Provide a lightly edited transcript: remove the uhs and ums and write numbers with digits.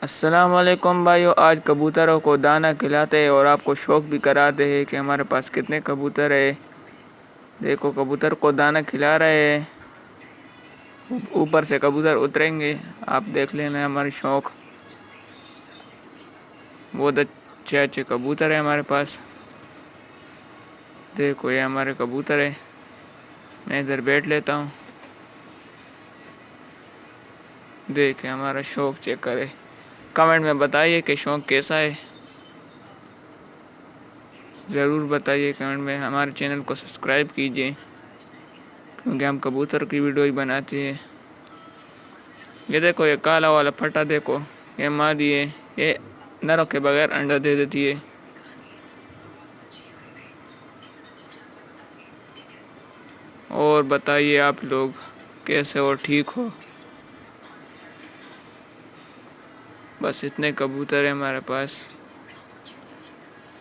السلام علیکم بھائیو، آج کبوتروں کو دانہ کھلاتے ہیں اور آپ کو شوق بھی کراتے ہیں کہ ہمارے پاس کتنے کبوتر ہیں۔ دیکھو کبوتر کو دانہ کھلا رہے ہیں، اوپر سے کبوتر اتریں گے، آپ دیکھ لینا ہمارے شوق۔ بہت اچھے اچھے کبوتر ہیں ہمارے پاس۔ دیکھو یہ ہمارے کبوتر ہیں، میں ادھر بیٹھ لیتا ہوں۔ دیکھیں ہمارا شوق چیک کرے، کمنٹ میں بتائیے کہ شوق کیسا ہے، ضرور بتائیے کمنٹ میں۔ ہمارے چینل کو سبسکرائب کیجئے کیونکہ ہم کبوتر کی ویڈیو ہی بناتے ہیں۔ یہ دیکھو یہ کالا والا پھٹا، دیکھو یہ مادی ہے، یہ نروں کے بغیر انڈا دے دیتی ہے۔ اور بتائیے آپ لوگ کیسے ہو، ٹھیک ہو؟ بس اتنے کبوتر ہیں ہمارے پاس۔